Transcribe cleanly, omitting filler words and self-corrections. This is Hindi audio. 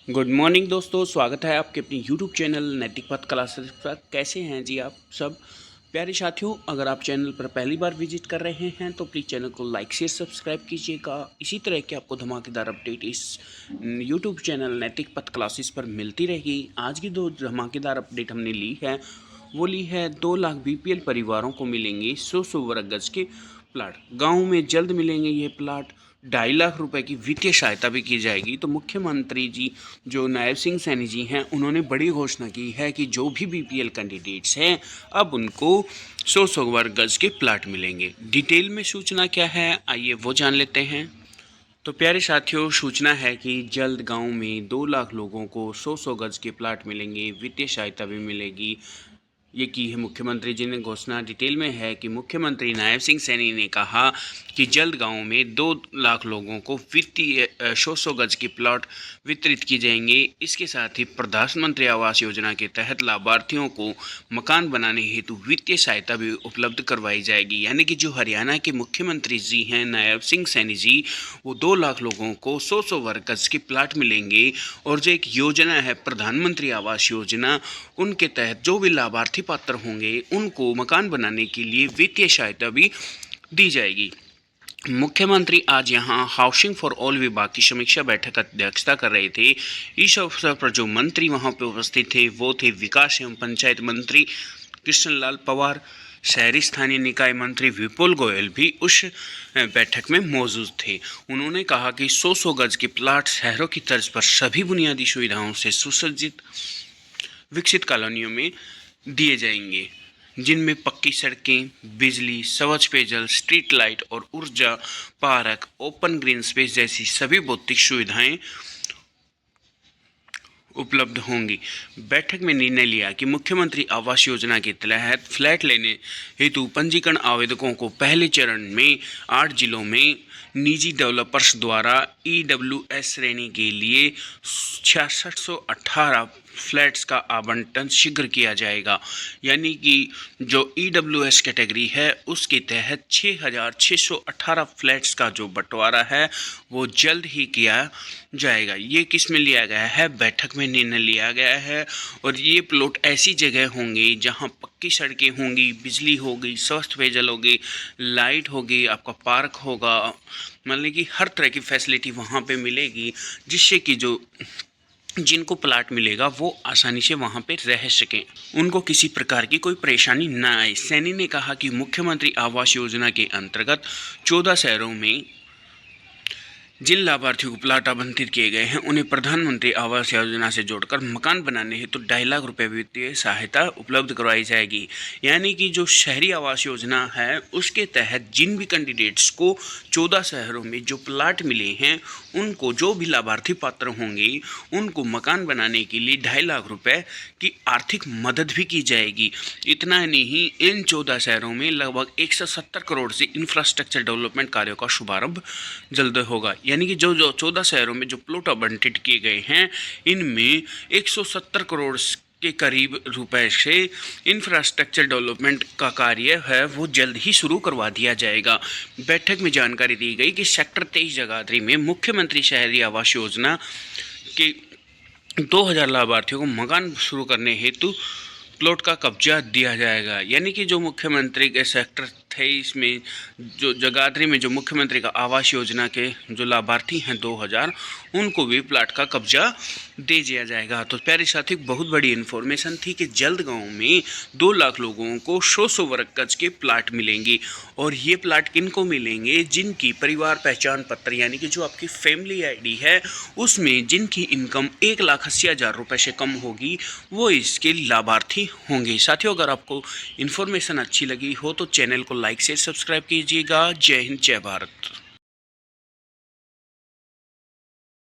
गुड मॉर्निंग दोस्तों, स्वागत है आपके अपने यूट्यूब चैनल नैतिक पथ क्लासेस पर। कैसे हैं जी आप सब प्यारे साथियों। अगर आप चैनल पर पहली बार विजिट कर रहे हैं तो प्लीज़ चैनल को लाइक शेयर सब्सक्राइब कीजिएगा। इसी तरह के आपको धमाकेदार अपडेट इस यूट्यूब चैनल नैतिक पथ क्लासेस पर मिलती रहेगी। आज की दो धमाकेदार अपडेट हमने ली है, वो ली है 2 लाख बीपीएल परिवारों को मिलेंगे 100 वर्ग गज के प्लाट। गाँव में जल्द मिलेंगे ये प्लाट। 2.5 लाख रुपए की वित्तीय सहायता भी की जाएगी। तो मुख्यमंत्री जी जो नायब सिंह सैनी जी हैं, उन्होंने बड़ी घोषणा की है कि जो भी बीपीएल कैंडिडेट्स हैं अब उनको 100 वर्ग गज के प्लाट मिलेंगे। डिटेल में सूचना क्या है, आइए वो जान लेते हैं। तो प्यारे साथियों, सूचना है कि जल्द गांव में 2 लाख लोगों को 100 गज के प्लाट मिलेंगे, वित्तीय सहायता भी मिलेगी। ये की है मुख्यमंत्री जी ने घोषणा। डिटेल में है कि मुख्यमंत्री नायब सिंह सैनी ने कहा कि जल्द गांव में 2 लाख लोगों को वित्तीय 100 गज के प्लॉट वितरित किए जाएंगे। इसके साथ ही प्रधानमंत्री आवास योजना के तहत लाभार्थियों को मकान बनाने हेतु वित्तीय सहायता भी उपलब्ध करवाई जाएगी। यानी कि जो हरियाणा के मुख्यमंत्री जी हैं नायब सिंह सैनी जी, वो 2 लाख लोगों को 100 वर्ग गज के प्लाट मिलेंगे। और जो एक योजना है प्रधानमंत्री आवास योजना, उनके तहत जो भी लाभार्थी पात्र होंगे उनको मकान बनाने के लिए वित्तीय सहायता भी दी जाएगी। मुख्यमंत्री आज यहां हाउसिंग फॉर ऑल विभाग की समीक्षा बैठक अध्यक्षता कर रहे थे। इस अवसर पर जो मंत्री वहां पे उपस्थित थे वो थे विकास एवं पंचायत मंत्री कृष्णलाल पंवार, शहरी स्थानीय निकाय मंत्री विपुल गोयल भी उस बैठक में मौजूद थे। उन्होंने कहा कि 100 गज के प्लाट शहरों की तर्ज पर सभी बुनियादी सुविधाओं से सुसज्जित विकसित कॉलोनियों में दिए जाएंगे, जिनमें पक्की सड़कें, बिजली, स्वच्छ पेयजल, स्ट्रीट लाइट और ऊर्जा, पार्क, ओपन ग्रीन स्पेस जैसी सभी भौतिक सुविधाएं उपलब्ध होंगी। बैठक में निर्णय लिया कि मुख्यमंत्री आवास योजना के तहत फ्लैट लेने हेतु पंजीकरण आवेदकों को पहले चरण में 8 जिलों में निजी डेवलपर्स द्वारा EWS श्रेणी के लिए 6618 फ्लैट्स का आवंटन शीघ्र किया जाएगा। यानी कि जो EWS कैटेगरी है उसके तहत 6618 फ्लैट्स का जो बंटवारा है वो जल्द ही किया जाएगा। ये किस में लिया गया है, बैठक में निर्णय लिया गया है। और ये प्लॉट ऐसी जगह होंगे जहां पक्की सड़कें होंगी, बिजली होगी, स्वस्थ पेयजल होगी, लाइट होगी, आपका पार्क होगा, मतलब कि हर तरह की फैसिलिटी वहाँ पे मिलेगी, जिससे कि जो जिनको प्लाट मिलेगा वो आसानी से वहाँ पे रह सकें, उनको किसी प्रकार की कोई परेशानी ना आए। सैनी ने कहा कि मुख्यमंत्री आवास योजना के अंतर्गत 14 शहरों में जिन लाभार्थियों को प्लाट आवंटित किए गए हैं उन्हें प्रधानमंत्री आवास योजना से जोड़कर मकान बनाने हेतु 2.5 लाख रुपए वित्तीय सहायता उपलब्ध करवाई जाएगी। यानी कि जो शहरी आवास योजना है उसके तहत जिन भी कैंडिडेट्स को 14 शहरों में जो प्लाट मिले हैं उनको, जो भी लाभार्थी पात्र होंगे उनको मकान बनाने के लिए 2.5 लाख रुपए की आर्थिक मदद भी की जाएगी। इतना नहीं, इन 14 शहरों में लगभग 170 करोड़ से इंफ्रास्ट्रक्चर डेवलपमेंट कार्यों का शुभारंभ जल्द होगा। यानी कि जो 14 शहरों में जो प्लॉट आवंटित किए गए हैं इनमें 170 करोड़ के करीब रुपए से इंफ्रास्ट्रक्चर डेवलपमेंट का कार्य है वो जल्द ही शुरू करवा दिया जाएगा। बैठक में जानकारी दी गई कि सेक्टर 23 जगाधरी में मुख्यमंत्री शहरी आवास योजना के 2000 लाभार्थियों को मकान शुरू करने हेतु प्लॉट का कब्जा दिया जाएगा। यानी कि जो मुख्यमंत्री के सेक्टर 23 में जो जगाधरी में जो मुख्यमंत्री का आवास योजना के जो लाभार्थी हैं 2000, उनको भी प्लाट का कब्जा दे दिया जाएगा। तो प्यारे साथी, बहुत बड़ी इन्फॉर्मेशन थी कि जल्द गांव में 2 लाख लोगों को 100 वर्ग गज के प्लाट मिलेंगे। और ये प्लाट किनको मिलेंगे, जिनकी परिवार पहचान पत्र यानी कि जो आपकी फैमिली ID है उसमें जिनकी इनकम 1,80,000 रुपये से कम होगी वो इसके लाभार्थी होंगे। साथियों, अगर आपको इन्फॉर्मेशन अच्छी लगी हो तो चैनल को लाइक शेयर सब्सक्राइब कीजिएगा। जय हिंद, जय भारत।